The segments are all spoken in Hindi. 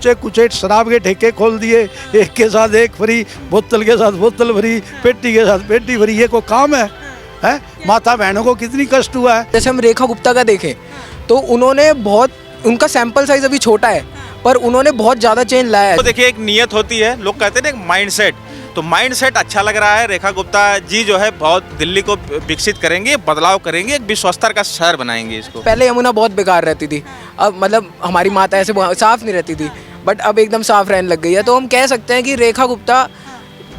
कुचे कुचे शराब के ठेके खोल दिए, एक के साथ एक फ्री, बोतल के साथ बोतल भरी, पेटी के साथ पेटी भरी। ये कोई काम है? माता बहनों को कितनी कष्ट हुआ है। जैसे हम रेखा गुप्ता का देखें तो उन्होंने बहुत, उनका सैंपल साइज अभी छोटा है पर उन्होंने बहुत ज़्यादा चेंज लाया है। तो देखिए एक नियत होती है, लोग कहते हैं ना एक माइंडसेट, तो माइंडसेट अच्छा लग रहा है। रेखा गुप्ता जी जो है बहुत दिल्ली को विकसित करेंगे, बदलाव करेंगे, एक विश्व स्तर का शहर बनाएंगे इसको। पहले यमुना बहुत बेकार रहती थी, अब मतलब हमारी माता ऐसे साफ नहीं रहती थी, बट अब एकदम साफ रहने लग गई है। तो हम कह सकते हैं कि रेखा गुप्ता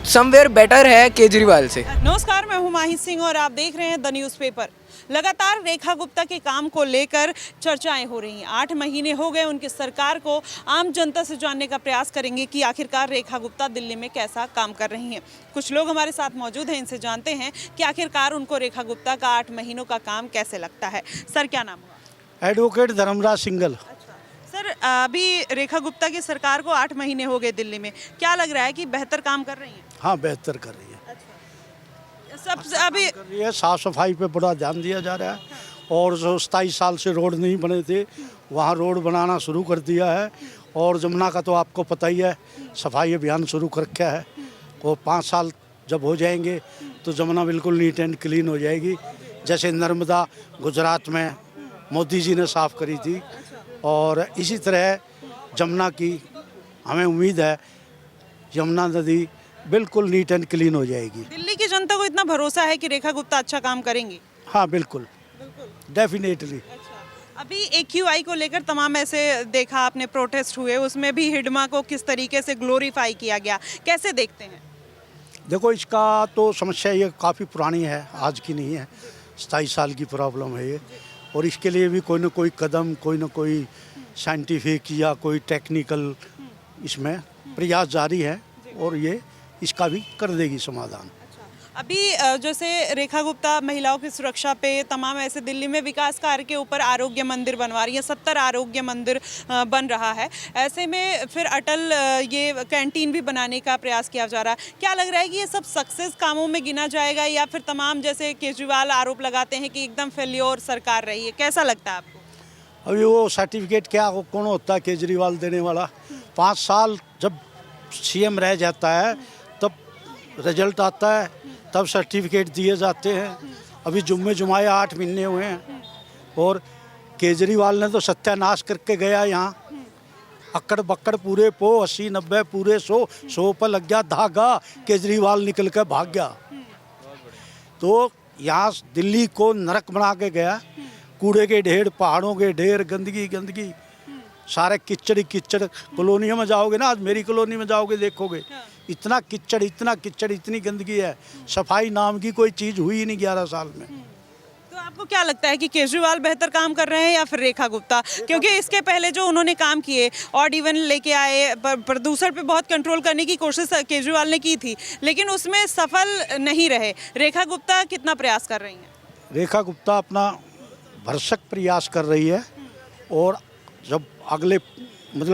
समवेयर बेटर है केजरीवाल से। नमस्कार, मैं हूं माही सिंह और आप देख रहे हैं द न्यूज़पेपर। लगातार रेखा गुप्ता के काम को लेकर चर्चाएं हो रही हैं। 8 महीने हो गए उनकी सरकार को। आम जनता से जानने का प्रयास करेंगे कि आखिरकार रेखा गुप्ता दिल्ली में कैसा काम कर रही हैं। कुछ लोग हमारे साथ मौजूद हैं, इनसे जानते हैं कि आखिरकार उनको रेखा गुप्ता का 8 महीनों का काम कैसे लगता है। सर, क्या नाम हुआ? एडवोकेट धर्मराज सिंघल। सर, अभी रेखा गुप्ता की सरकार को 8 महीने हो गए दिल्ली में, क्या लग रहा है कि बेहतर काम कर रही हैं? हाँ, बेहतर कर रही है। सबसे अभी कर रही है। साफ सफाई पे बड़ा ध्यान दिया जा रहा है, और जो 27 साल से रोड नहीं बने थे वहाँ रोड बनाना शुरू कर दिया है। और जमुना का तो आपको पता ही है, सफाई अभियान शुरू कर रखा है। वो 5 साल जब हो जाएंगे तो जमुना बिल्कुल नीट एंड क्लीन हो जाएगी। जैसे नर्मदा गुजरात में मोदी जी ने साफ़ करी थी, और इसी तरह जमुना की हमें उम्मीद है यमुना नदी बिल्कुल नीट एंड क्लीन हो जाएगी। दिल्ली की जनता को इतना भरोसा है कि रेखा गुप्ता अच्छा काम करेंगी? हाँ, बिल्कुल, डेफिनेटली। अभी AQI को लेकर तमाम ऐसे देखा आपने प्रोटेस्ट हुए, उसमें भी हिडमा को किस तरीके से ग्लोरीफाई किया गया, कैसे देखते हैं? देखो, इसका तो समस्या ये काफ़ी पुरानी है, आज की नहीं है। 27 साल की प्रॉब्लम है ये, और इसके लिए भी कोई ना कोई कदम, कोई ना कोई साइंटिफिक या कोई टेक्निकल इसमें प्रयास जारी है, और ये इसका भी कर देगी समाधान। अभी जैसे रेखा गुप्ता महिलाओं की सुरक्षा पे तमाम ऐसे दिल्ली में विकास कार्य के ऊपर आरोग्य मंदिर बनवा रही है, 70 आरोग्य मंदिर बन रहा है। ऐसे में फिर अटल ये कैंटीन भी बनाने का प्रयास किया जा रहा है। क्या लग रहा है कि ये सब सक्सेस कामों में गिना जाएगा, या फिर तमाम जैसे केजरीवाल आरोप लगाते हैं कि एकदम फेल्योर सरकार रही है? कैसा लगता है आपको? अभी वो सर्टिफिकेट क्या कौन होता है केजरीवाल देने वाला? 5 साल जब CM रह जाता है तब रिजल्ट आता है, तब सर्टिफिकेट दिए जाते हैं। अभी जुम्मे जुमाए 8 महीने हुए हैं, और केजरीवाल ने तो सत्यानाश करके गया यहाँ। अक्कड़ बक्कड़ पूरे पो, 80-90 पूरे 100 पर लग गया धागा, केजरीवाल निकल कर भाग गया। तो यहाँ दिल्ली को नरक बना के गया। कूड़े के ढेर, पहाड़ों के ढेर, गंदगी गंदगी, सारे किच्चड़ ही किच्चड़। कॉलोनियों में जाओगे ना, आज मेरी कॉलोनी में जाओगे देखोगे, इतना किच्चड़, इतना किच्चड़, इतनी गंदगी है। सफाई नाम की कोई चीज़ हुई ही नहीं 11 साल में। तो आपको क्या लगता है कि केजरीवाल बेहतर काम कर रहे हैं या फिर रेखा गुप्ता? क्योंकि इसके पहले जो उन्होंने काम किए, ऑड इवन लेके आए, प्रदूषण पे बहुत कंट्रोल करने की कोशिश केजरीवाल ने की थी, लेकिन उसमें सफल नहीं रहे। रेखा गुप्ता कितना प्रयास कर रही हैं? रेखा गुप्ता अपना भरसक प्रयास कर रही है, और जब अगले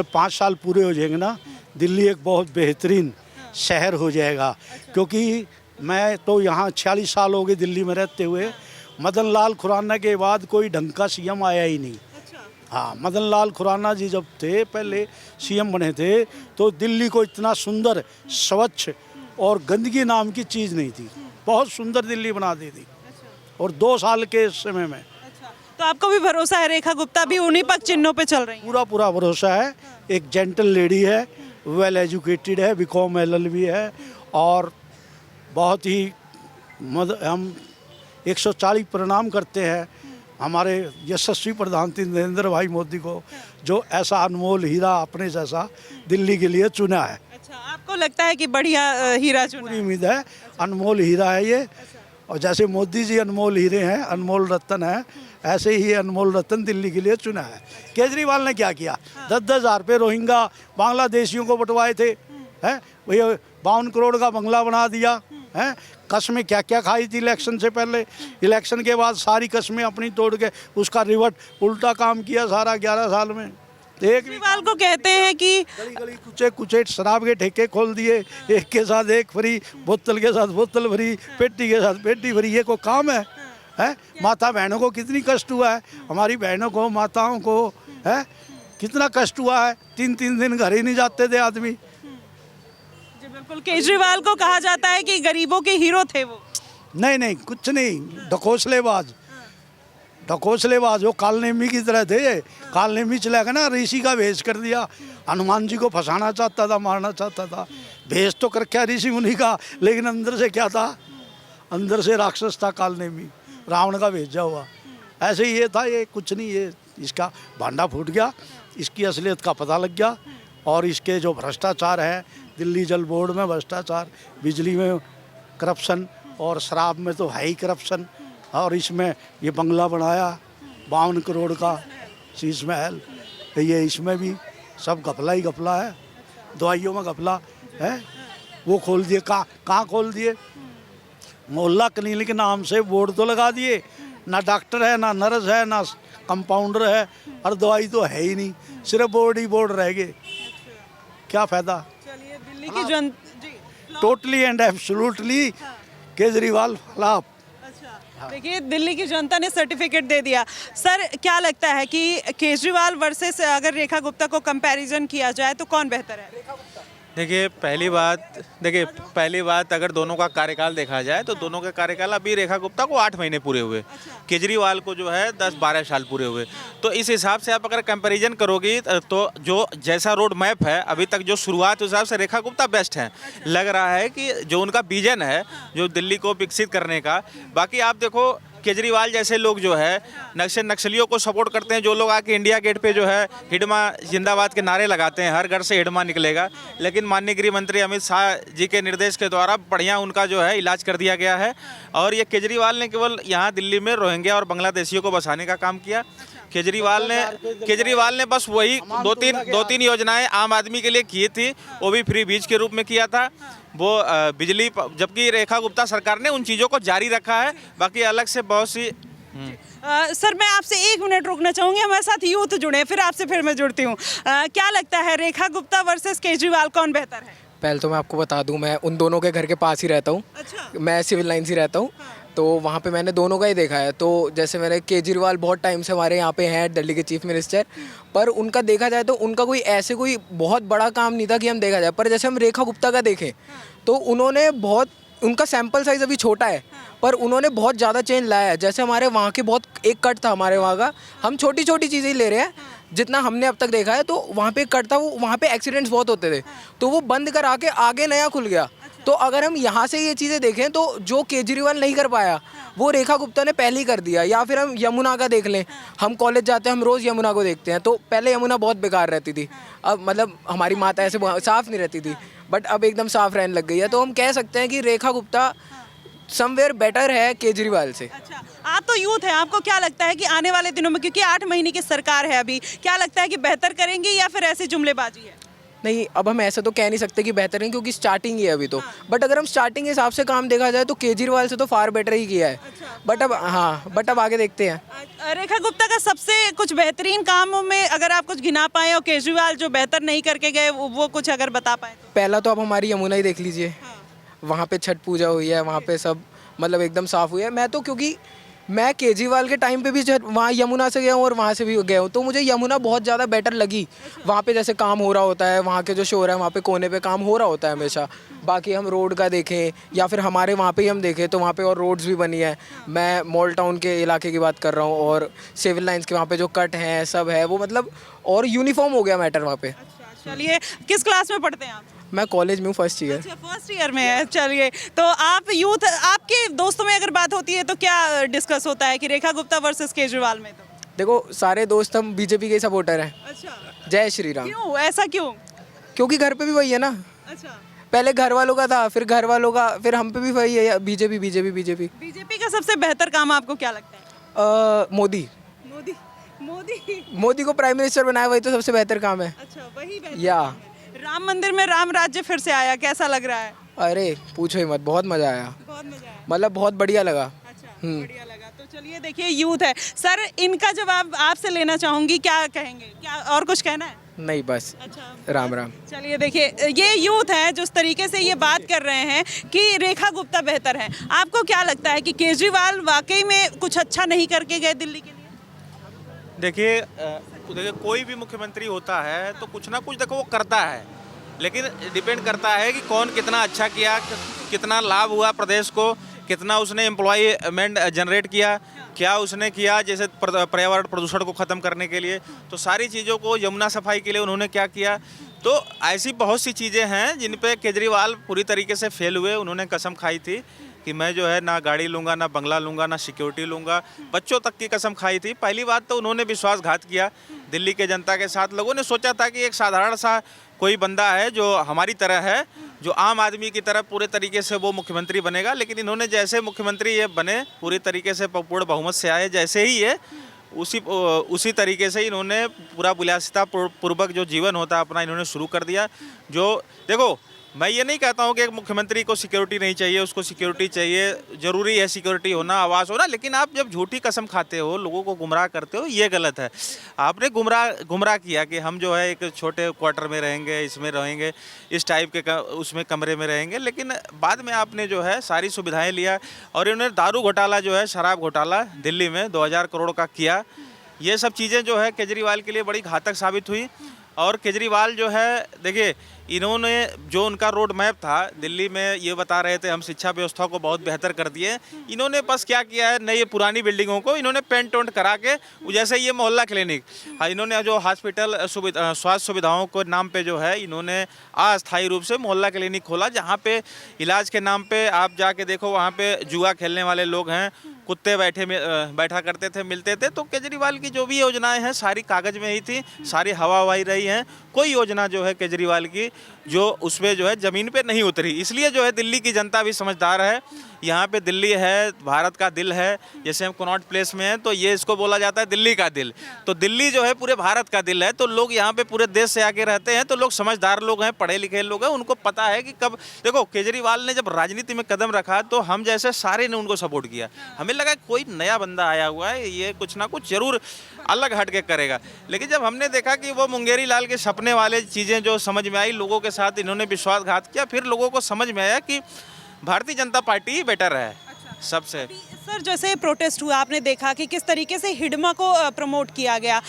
5 साल पूरे हो जाएंगे ना, दिल्ली एक बहुत बेहतरीन शहर हो जाएगा। क्योंकि मैं तो यहाँ 46 साल हो गए दिल्ली में रहते हुए। मदन लाल खुराना के बाद कोई ढंग का CM आया ही नहीं। हाँ, मदन लाल खुराना जी जब थे पहले CM बने थे, तो दिल्ली को इतना सुंदर, स्वच्छ और गंदगी नाम की चीज़ नहीं थी। बहुत सुंदर दिल्ली बना दी थी, और 2 साल के समय में। तो आपको भी भरोसा है रेखा गुप्ता भी उन्हीं पक चिन्हों पे चल रही हैं? पूरा भरोसा है। एक जेंटल लेडी है, वेल एजुकेटेड है, BCom LLB है, और बहुत ही हम 140 प्रणाम करते हैं हमारे यशस्वी प्रधानमंत्री नरेंद्र भाई मोदी को, जो ऐसा अनमोल हीरा अपने जैसा दिल्ली के लिए चुना है। अच्छा, आपको लगता है कि बढ़िया हीरा चुना पूरी है? उम्मीद है, अनमोल हीरा है ये। और जैसे मोदी जी अनमोल हीरे हैं, अनमोल रत्न है, ऐसे ही अनमोल रत्न दिल्ली के लिए चुना है। केजरीवाल ने क्या किया? 10-10 हज़ार पे रोहिंगा बांग्लादेशियों को बंटवाए थे, हैं? वही 52 करोड़ का बंगला बना दिया, हैं? कस्में क्या क्या खाई थी इलेक्शन से पहले, इलेक्शन के बाद सारी कस्में अपनी तोड़ के उसका रिवर्ट उल्टा काम किया सारा 11 साल में। केजरीवाल को कहते हैं कि गली गली कुचे कुचे शराब के ठेके खोल दिए, एक के साथ एक फ्री, बोतल के साथ बोतल भरी, पेटी के साथ पेटी भरी। ये कोई काम है? माता बहनों को कितनी कष्ट हुआ है, हमारी बहनों को, माताओं को, है? कितना कष्ट हुआ है, 3-3 दिन घर ही नहीं जाते थे आदमी। जी बिल्कुल, केजरीवाल को कहा जाता है कि गरीबों के हीरो थे वो। नहीं नहीं, कुछ नहीं, ढकोसलेबाज वो कालनेमी की तरह थे। कालनेमी चला गया ना, ऋषि का भेष कर दिया, हनुमान जी को फंसाना चाहता था, मारना चाहता था। भेष तो कर क्या ऋषि मुनि का, लेकिन अंदर से क्या था, अंदर से राक्षस था कालनेमी, रावण का भेजा हुआ। ऐसे ही ये था, ये कुछ नहीं, ये इसका भांडा फूट गया, इसकी असलियत का पता लग गया। और इसके जो भ्रष्टाचार है, दिल्ली जल बोर्ड में भ्रष्टाचार, बिजली में करप्शन, और शराब में तो है ही करप्शन। और इसमें ये बंगला बनाया 52 करोड़ का, शीश महल, तो ये इसमें भी सब घपला ही घपला है। दवाइयों में घपला है, वो खोल दिए, कहाँ खोल दिए, मोहल्ला क्लिनिक के नाम से बोर्ड तो लगा दिए, ना डॉक्टर है, ना नर्स है, ना कंपाउंडर है, और दवाई तो है ही नहीं, सिर्फ बोर्ड ही बोर्ड रह गए। क्या फ़ायदा। चलिए, दिल्ली की जनता टोटली एंड एब्सोल्युटली केजरीवाल खिलाफ। देखिए, दिल्ली की जनता ने सर्टिफिकेट दे दिया। सर, क्या लगता है कि केजरीवाल वर्सेस अगर रेखा गुप्ता को कंपैरिजन किया जाए तो कौन बेहतर है? देखिए पहली बात अगर दोनों का कार्यकाल देखा जाए तो दोनों के कार्यकाल, अभी रेखा गुप्ता को 8 महीने पूरे हुए, केजरीवाल को जो है 10-12 साल पूरे हुए। तो इस हिसाब से आप अगर कंपैरिजन करोगी तो जो जैसा रोड मैप है अभी तक, जो शुरुआत, उस हिसाब से रेखा गुप्ता बेस्ट हैं। लग रहा है कि जो उनका विजन है जो दिल्ली को विकसित करने का। बाकी आप देखो, केजरीवाल जैसे लोग जो है नक्सलियों को सपोर्ट करते हैं, जो लोग आके इंडिया गेट पे जो है हिडमा जिंदाबाद के नारे लगाते हैं, हर घर से हिडमा निकलेगा। लेकिन माननीय गृह मंत्री अमित शाह जी के निर्देश के द्वारा बढ़िया उनका जो है इलाज कर दिया गया है। और ये केजरीवाल ने केवल यहाँ दिल्ली में रोहिंग्या और बांग्लादेशियों को बसाने का काम किया। केजरीवाल ने बस वही दो तीन योजनाएं आम आदमी के लिए की थी, वो भी फ्री बीज के रूप में किया था, वो बिजली, जबकि रेखा गुप्ता सरकार ने उन चीज़ों को जारी रखा है। बाकी अलग से बहुत सी सर, मैं आपसे 1 मिनट रुकना चाहूँगी, हमारे साथ यूथ जुड़े, फिर मैं जुड़ती हूँ। क्या लगता है, रेखा गुप्ता वर्सेस केजरीवाल कौन बेहतर है? पहले तो मैं आपको बता दूं, मैं उन दोनों के घर के पास ही रहता हूँ। अच्छा। मैं सिविल लाइन्स ही रहता हूँ, तो वहाँ पे मैंने दोनों का ही देखा है। तो जैसे मैंने केजरीवाल बहुत टाइम से हमारे यहाँ पे हैं, दिल्ली के चीफ मिनिस्टर, पर उनका देखा जाए तो उनका कोई बहुत बड़ा काम नहीं था कि हम देखा जाए। पर जैसे हम रेखा गुप्ता का देखें तो उन्होंने उनका सैम्पल साइज़ अभी छोटा है, पर उन्होंने बहुत ज़्यादा चेंज लाया है। जैसे हमारे वहाँ के बहुत एक कट था हमारे वहाँ का, हम छोटी छोटी चीज़ें ही ले रहे हैं जितना हमने अब तक देखा है। तो वहाँ पे एक कट था, वो वहाँ पे एक्सीडेंट्स बहुत होते थे, तो वो बंद करा के आगे नया खुल गया। तो अगर हम यहाँ से ये चीज़ें देखें तो जो केजरीवाल नहीं कर पाया वो रेखा गुप्ता ने पहले ही कर दिया। या फिर हम यमुना का देख लें, हम कॉलेज जाते हैं, हम रोज़ यमुना को देखते हैं। तो पहले यमुना बहुत बेकार रहती थी, अब मतलब हमारी माता ऐसे साफ़ नहीं रहती थी, बट अब एकदम साफ़ रहने लग गई है। तो हम कह सकते हैं कि रेखा गुप्ता समवेयर बेटर है केजरीवाल से। अच्छा, आप तो यूथ हैं, आपको क्या लगता है कि आने वाले दिनों में, क्योंकि 8 महीने की सरकार है अभी, क्या लगता है कि बेहतर करेंगे या फिर ऐसे जुमलेबाजी है? नहीं, अब हम ऐसे तो कह नहीं सकते कि बेहतर है, क्योंकि स्टार्टिंग ही है अभी तो। बट अगर हम स्टार्टिंग के हिसाब से काम देखा जाए तो केजरीवाल से तो फार बेटर ही किया है। बट अब आगे देखते हैं। रेखा गुप्ता का सबसे कुछ बेहतरीन कामों में अगर आप कुछ गिना पाएँ, और केजरीवाल जो बेहतर नहीं करके गए वो कुछ अगर बता पाए तो? पहला तो आप हमारी यमुना ही देख लीजिए, वहाँ पे छठ पूजा हुई है, वहाँ पे सब मतलब एकदम साफ़ हुई है। मैं तो, क्योंकि मैं केजरीवाल के टाइम पे भी वहाँ यमुना से गया हूँ और वहाँ से भी गया हूँ, तो मुझे यमुना बहुत ज़्यादा बेटर लगी। वहाँ पे जैसे काम हो रहा होता है, वहाँ के जो शोर है वहाँ पे कोने पे काम हो रहा होता है हमेशा। बाकी हम रोड का देखें या फिर हमारे वहाँ पे ही हम देखें तो वहाँ पे और रोड्स भी बनी है। मैं मॉल टाउन के इलाके की बात कर रहा हूँ, और सिविल लाइन्स के वहाँ पे जो कट हैं सब है वो मतलब, और यूनिफॉर्म हो गया मैटर वहाँ पे। चलिए, किस क्लास में पढ़ते हैं आप? मैं कॉलेज में हूँ, फर्स्ट ईयर। अच्छा, फर्स्ट ईयर में है। चलिए, तो आप यूथ, आपके दोस्तों में अगर बात होती है तो क्या डिस्कस होता है कि रेखा गुप्ता वर्सेस केजरीवाल में? तो देखो, सारे दोस्त हम बीजेपी के सपोर्टर हैं। अच्छा, जय श्री राम। क्यों, ऐसा क्यों? क्योंकि घर पे भी वही है ना। अच्छा, पहले घर वालों का था, फिर घर वालों का, फिर हम पे भी वही है, बीजेपी बीजेपी बीजेपी। बीजेपी का सबसे बेहतर काम आपको क्या लगता है? मोदी मोदी मोदी मोदी को प्राइम मिनिस्टर बनाया, वही तो सबसे बेहतर काम है। अच्छा, वही बेहतर या काम है। राम मंदिर में राम राज्य फिर से आया, कैसा लग रहा है? अरे पूछो ही मत, बहुत मज़ा आया, बहुत मजा आया। मतलब बहुत बढ़िया लगा। अच्छा, बढ़िया लगा। तो चलिए, देखिए यूथ है सर, इनका जवाब आपसे लेना चाहूंगी, क्या कहेंगे, क्या और कुछ कहना है? नहीं, बस अच्छा, राम राम। चलिए, देखिए ये यूथ है जो इस तरीके से ये बात कर रहे हैं कि रेखा गुप्ता बेहतर है। आपको क्या लगता है कि केजरीवाल वाकई में कुछ अच्छा नहीं करके गए दिल्ली के लिए? देखिए, देखिए कोई भी मुख्यमंत्री होता है तो कुछ ना कुछ देखो वो करता है, लेकिन डिपेंड करता है कि कौन कितना अच्छा किया, कितना लाभ हुआ प्रदेश को, कितना उसने एम्प्लॉयमेंट जनरेट किया, क्या उसने किया जैसे पर्यावरण प्रदूषण को ख़त्म करने के लिए, तो सारी चीज़ों को, यमुना सफाई के लिए उन्होंने क्या किया। तो ऐसी बहुत सी चीज़ें हैं जिन पे केजरीवाल पूरी तरीके से फेल हुए। उन्होंने कसम खाई थी कि मैं जो है ना गाड़ी लूँगा, ना बंगला लूँगा, ना सिक्योरिटी लूँगा, बच्चों तक की कसम खाई थी। पहली बात तो उन्होंने विश्वासघात किया दिल्ली के जनता के साथ। लोगों ने सोचा था कि एक साधारण सा कोई बंदा है जो हमारी तरह है, जो आम आदमी की तरह पूरे तरीके से वो मुख्यमंत्री बनेगा, लेकिन इन्होंने जैसे मुख्यमंत्री ये बने, पूरी तरीके से पूर्ण बहुमत से आए, जैसे ही ये उसी तरीके से इन्होंने पूरा विलासिता पूर्वक जो जीवन होता है अपना इन्होंने शुरू कर दिया। जो देखो मैं ये नहीं कहता हूँ कि एक मुख्यमंत्री को सिक्योरिटी नहीं चाहिए, उसको सिक्योरिटी चाहिए, ज़रूरी है सिक्योरिटी होना, आवास होना, लेकिन आप जब झूठी कसम खाते हो, लोगों को गुमराह करते हो, ये गलत है। आपने गुमराह किया कि हम जो है एक छोटे क्वार्टर में रहेंगे, इसमें रहेंगे, इस टाइप के उसमें कमरे में रहेंगे, लेकिन बाद में आपने जो है सारी सुविधाएँ लिया। और इन्होंने दारू घोटाला जो है, शराब घोटाला दिल्ली में 2000 करोड़ का किया। ये सब चीज़ें जो है केजरीवाल के लिए बड़ी घातक साबित हुई। और केजरीवाल जो है देखिए, इन्होंने जो उनका रोड मैप था दिल्ली में, ये बता रहे थे हम शिक्षा व्यवस्था को बहुत बेहतर कर दिए। इन्होंने बस क्या किया है, नई पुरानी बिल्डिंगों को इन्होंने पेंट वेंट करा के, जैसे ये मोहल्ला क्लिनिक, इन्होंने जो हॉस्पिटल स्वास्थ्य सुविधाओं के नाम पे जो है इन्होंने अस्थायी रूप से मोहल्ला क्लिनिक खोला, जहाँ पे इलाज के नाम पे आप जाके देखो वहाँ पे जुआ खेलने वाले लोग हैं, कुत्ते बैठा करते थे, मिलते थे। तो केजरीवाल की जो भी योजनाएं हैं सारी कागज़ में ही थी, सारी हवा हवाई रही हैं। कोई योजना जो है केजरीवाल की जो उसमें जो है ज़मीन पे नहीं उतरी। इसलिए जो है दिल्ली की जनता भी समझदार है। यहाँ पे दिल्ली है, भारत का दिल है। जैसे हम कनॉट प्लेस में हैं तो ये इसको बोला जाता है दिल्ली का दिल। तो दिल्ली जो है पूरे भारत का दिल है। तो लोग यहाँ पे पूरे देश से आके रहते हैं, तो लोग समझदार लोग हैं, पढ़े लिखे लोग हैं, उनको पता है कि कब देखो केजरीवाल ने जब राजनीति में कदम रखा तो हम जैसे सारे ने उनको सपोर्ट किया। हमें लगा कोई नया बंदा आया हुआ है, ये कुछ ना कुछ जरूर अलग हट के करेगा। लेकिन जब हमने देखा कि वो मुंगेरी लाल के सपने वाले चीज़ें जो समझ में आई, लोगों के साथ इन्होंने विश्वासघात किया, फिर लोगों को समझ में आया कि भारतीय जनता पार्टी ही बेटर है सबसे। सर जैसे प्रोटेस्ट हुआ, आपने देखा कि किस तरीके से हिडमा को प्रमोट किया गया,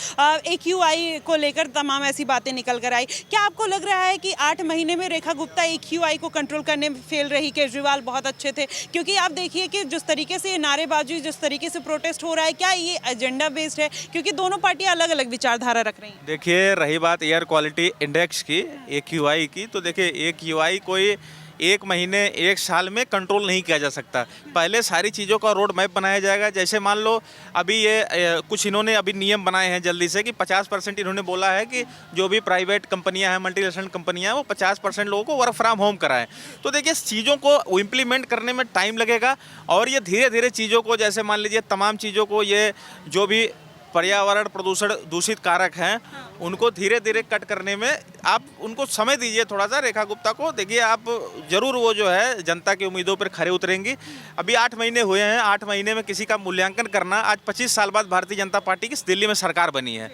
AQI को लेकर तमाम ऐसी बातें निकल कर आई। क्या आपको लग रहा है कि 8 महीने में रेखा गुप्ता AQI को कंट्रोल करने में फेल रही, केजरीवाल बहुत अच्छे थे? क्योंकि आप देखिए कि जिस तरीके से नारेबाजी, जिस तरीके से प्रोटेस्ट हो रहा है, क्या ये एजेंडा बेस्ड है? क्योंकि दोनों पार्टियां अलग अलग विचारधारा रख रही हैं। देखिए रही बात एयर क्वालिटी इंडेक्स की, AQI की, तो देखिए AQI कोई 1 महीने 1 साल में कंट्रोल नहीं किया जा सकता। पहले सारी चीज़ों का रोड मैप बनाया जाएगा। जैसे मान लो अभी ये कुछ इन्होंने अभी नियम बनाए हैं जल्दी से कि 50% इन्होंने बोला है कि जो भी प्राइवेट कंपनियां हैं, मल्टीनेशनल कंपनियां हैं, वो 50% लोगों को वर्क फ्रॉम होम कराएं। तो देखिए चीज़ों को इम्प्लीमेंट करने में टाइम लगेगा और ये धीरे धीरे चीज़ों को, जैसे मान लीजिए तमाम चीज़ों को, ये जो भी पर्यावरण प्रदूषण दूषित कारक हैं उनको धीरे धीरे कट करने में आप उनको समय दीजिए थोड़ा सा रेखा गुप्ता को। देखिए आप जरूर वो जो है जनता की उम्मीदों पर खरे उतरेंगी। अभी 8 महीने हुए हैं, 8 महीने में किसी का मूल्यांकन करना। आज 25 साल बाद भारतीय जनता पार्टी की दिल्ली में सरकार बनी है,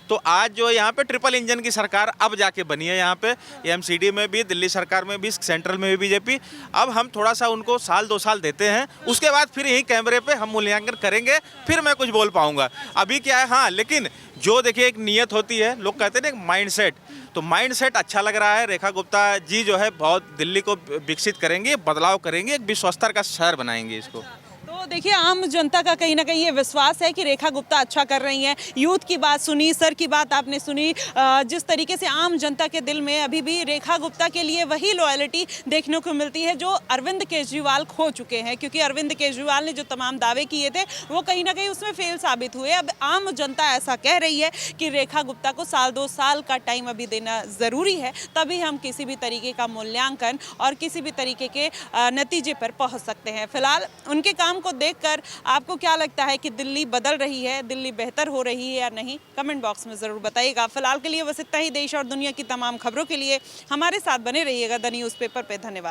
तो आज जो यहाँ पे ट्रिपल इंजन की सरकार अब जाके बनी है। यहाँ पे MCD में भी, दिल्ली सरकार में भी, सेंट्रल में भी बीजेपी। अब हम थोड़ा सा उनको 1-2 साल देते हैं, उसके बाद फिर यही कैमरे पे हम मूल्यांकन करेंगे, फिर मैं कुछ बोल पाऊंगा। अभी क्या है, हाँ, लेकिन जो देखिए एक नीयत होती है, लोग कहते हैं ना एक माइंडसेट, तो माइंडसेट अच्छा लग रहा है। रेखा गुप्ता जी जो है बहुत दिल्ली को विकसित करेंगे, बदलाव करेंगे, एक विश्व स्तर का शहर बनाएंगे इसको। तो देखिए आम जनता का कहीं ना कहीं ये विश्वास है कि रेखा गुप्ता अच्छा कर रही हैं। यूथ की बात सुनी, सर की बात आपने सुनी, जिस तरीके से आम जनता के दिल में अभी भी रेखा गुप्ता के लिए वही लॉयल्टी देखने को मिलती है जो अरविंद केजरीवाल खो चुके हैं। क्योंकि अरविंद केजरीवाल ने जो तमाम दावे किए थे वो कहीं ना कहीं उसमें फेल साबित हुए। अब आम जनता ऐसा कह रही है कि रेखा गुप्ता को 1-2 साल का टाइम अभी देना ज़रूरी है, तभी हम किसी भी तरीके का मूल्यांकन और किसी भी तरीके के नतीजे पर पहुँच सकते हैं। फिलहाल उनके काम को देखकर आपको क्या लगता है कि दिल्ली बदल रही है, दिल्ली बेहतर हो रही है या नहीं? कमेंट बॉक्स में ज़रूर बताइएगा। फिलहाल के लिए बस इतना ही। देश और दुनिया की तमाम खबरों के लिए हमारे साथ बने रहिएगा द न्यूज़पेपर पे। धन्यवाद।